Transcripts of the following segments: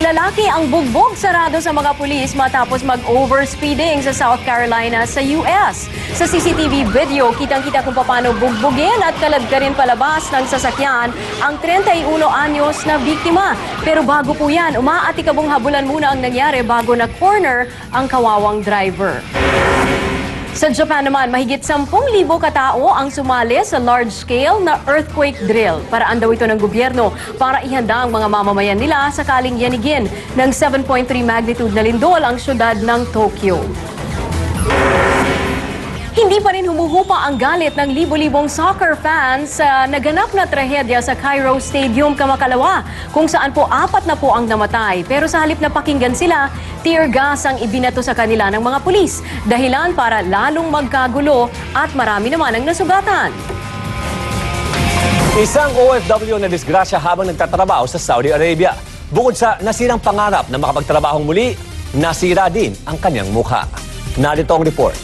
Lalaki ang bugbog sarado sa mga pulis matapos mag-overspeeding sa South Carolina sa US. Sa CCTV video, kitang-kita kung paano bugbugin at kaladkarin palabas ng sasakyan ang 31 anyos na biktima. Pero bago po yan, umaatikabong habulan muna ang nangyari bago na-corner ang kawawang driver. Sa Japan naman, mahigit 10,000 katao ang sumali sa large-scale na earthquake drill. Paraan daw ito ng gobyerno para ihanda ang mga mamamayan nila sakaling yanigin ng 7.3 magnitude na lindol ang syudad ng Tokyo. Hindi pa rin humuhupa ang galit ng libo-libong soccer fans sa naganap na trahedya sa Cairo Stadium, Kamakalawa, kung saan po 4 na po ang namatay. Pero sa halip na pakinggan sila, tear gas ang ibinato sa kanila ng mga pulis. Dahilan para lalong magkagulo at marami naman ang nasugatan. Isang OFW na disgrasya habang nagtatrabaho sa Saudi Arabia. Bukod sa nasirang pangarap na makapagtrabahong muli, nasira din ang kanyang mukha. Narito ang report.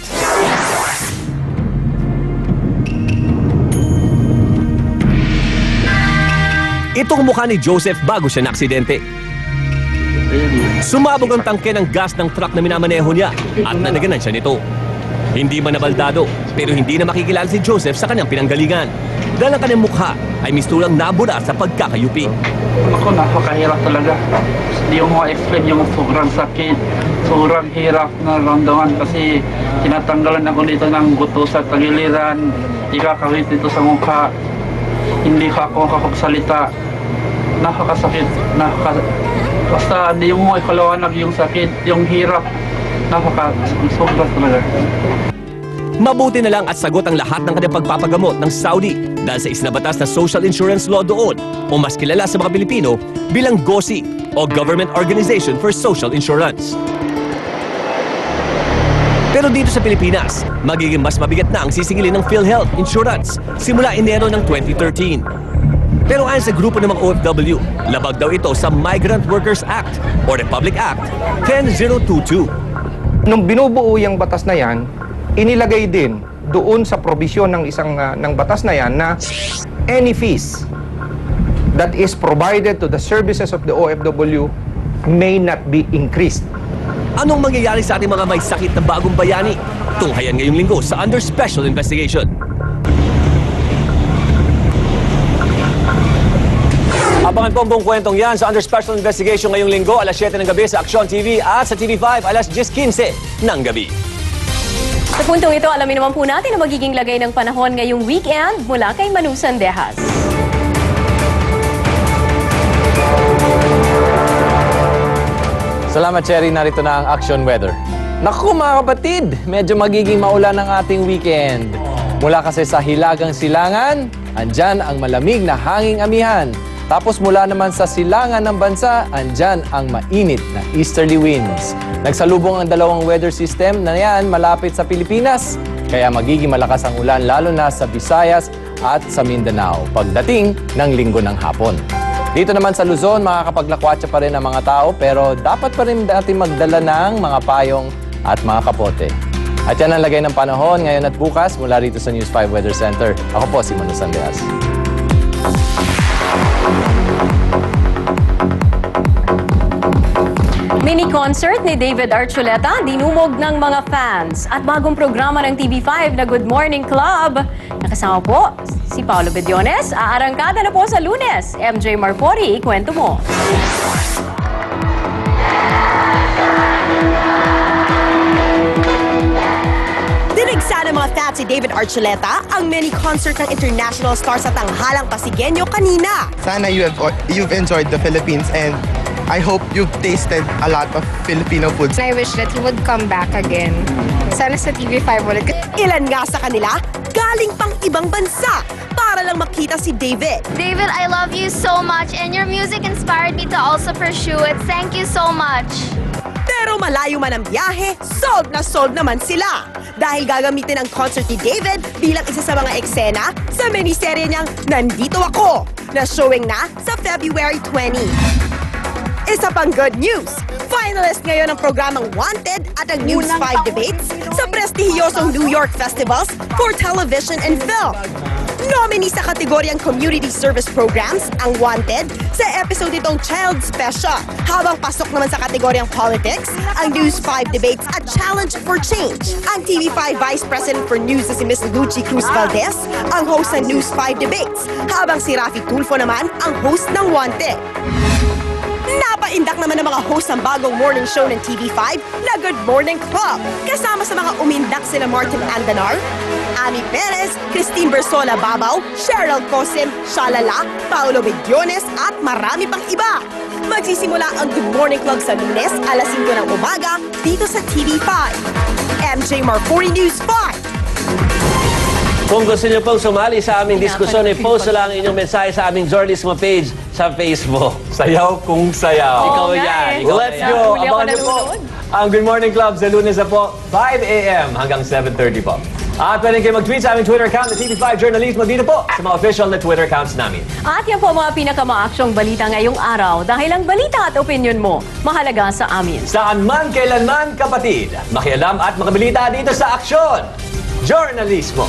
Itong mukha ni Joseph bago siya na-aksidente. Sumabog ang tangke ng gas ng truck na minamaneho niya at nanaganan siya nito. Hindi man nabaldado, pero hindi na makikilala si Joseph sa kanyang pinanggalingan. Dahil ang kanyang mukha ay mistulang nabura sa pagkakayupi. Ako, napakahirap talaga. Hindi mo ma-explain yung sobrang sakit, sobrang hirap na ramdaman kasi tinatanggalan ako dito ng buto sa tagiliran, ikakawit dito sa mukha. Hindi ka ako makakapagsalita. Nakakasakit. Basta hindi mo ipaliwanag yung sakit, yung hirap. Sobra talaga. Mabuti na lang at sagot ang lahat ng kanyang pagpapagamot ng Saudi dahil sa isinabatas na social insurance law doon o mas kilala sa mga Pilipino bilang GOSI o Government Organization for Social Insurance. Pero dito sa Pilipinas, magiging mas mabigat na ang sisingilin ng PhilHealth Insurance simula Enero ng 2013. Pero ayon sa grupo ng mga OFW, labag daw ito sa Migrant Workers Act o Republic Act 10022. Nung binubuo yung batas na yan, inilagay din doon sa probisyon ng ng batas na yan na any fees that is provided to the services of the OFW may not be increased. Anong mangyayari sa ating mga may sakit na bagong bayani? Tunghayan ngayong linggo sa Under Special Investigation. Abangan po ang buong kwentong yan sa Under Special Investigation ngayong linggo, alas 7 ng gabi sa Action TV at sa TV5 alas 10:15 ng gabi. Sa puntong ito, alamin naman po natin ang magiging lagay ng panahon ngayong weekend mula kay Manu Sandejas. Salamat, Cherry. Narito na ang action weather. Naku mga kapatid, medyo magiging maulan ang ating weekend. Mula kasi sa hilagang silangan, andyan ang malamig na hanging amihan. Tapos mula naman sa silangan ng bansa, andyan ang mainit na easterly winds. Nagsalubong ang dalawang weather system na yan malapit sa Pilipinas. Kaya magiging malakas ang ulan lalo na sa Visayas at sa Mindanao pagdating ng linggo ng hapon. Dito naman sa Luzon, makakapaglakwatsa pa rin ang mga tao pero dapat pa rin natin magdala ng mga payong at mga kapote. At yan ang lagay ng panahon ngayon at bukas mula rito sa News 5 Weather Center. Ako po si Manu Sandejas. Mini-concert ni David Archuleta, dinumog ng mga fans. At bagong programa ng TV5 na Good Morning Club. Nakasama po si Paolo Bediones. Aarangkada na po sa Lunes. MJ Marpori, ikwento mo. Dinigsa ng mga fans si David Archuleta ang mini-concert ng international star sa tanghalang Pasigueño kanina. Sana you've enjoyed the Philippines and I hope you've tasted a lot of Filipino foods. I wish that he would come back again. Sana sa TV5 ulit. Ilan nga sa kanila, galing pang ibang bansa para lang makita si David. David, I love you so much and your music inspired me to also pursue it. Thank you so much. Pero malayo man ang biyahe, sold na sold naman sila. Dahil gagamitin ang concert ni David bilang isa sa mga eksena sa miniserye niyang Nandito Ako, na showing na sa February 20. Isa pang good news, finalist ngayon ang programang Wanted at ang News 5 debates sa prestihiyosong New York Festivals for Television and Film. Nominee sa kategoryang Community Service Programs, ang Wanted, sa episode itong Child Special. Habang pasok naman sa kategoryang Politics, ang News 5 Debates at Challenge for Change. Ang TV5 Vice President for News na si Ms. Lucy Cruz Valdez, ang host ng News 5 Debates, habang si Rafi Tulfo naman ang host ng Wanted. Napaindak naman ng mga host ng bagong morning show ng TV5 na Good Morning Club. Kasama sa mga umindak sila Martin Andanar, Ami Perez, Christine Bersola Babaw, Cheryl Cosim, Shalala, Paolo Bediones at marami pang iba. Magsisimula ang Good Morning Club sa Lunes, alas 5 ng umaga, dito sa TV5. MJ Marfori News 5. Kung gusto niyo pong sumali sa aming diskusyon, i-post lang ang inyong mensahe sa aming Journalismo page sa Facebook. Sayaw kung sayaw. Ikaw nga yan. eh. Ikaw Let's yan. go! Huli ako Abangan niyo po nanonood. ang Good Morning Club sa Lunes na po, 5 a.m. hanggang 7:30 po. At pwede kayo mag-tweet sa aming Twitter account na TV5 Journalismo dito po sa mga official na Twitter accounts namin. At yan po ang mga pinakamaaksyong balita ngayong araw dahil ang balita at opinion mo mahalaga sa amin. Saan man, kailanman, kapatid. Makialam at makabalita dito sa Aksyon. Journalismo.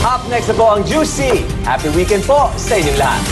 Up next na po ang Juicy. Happy weekend po sa inyong lahat.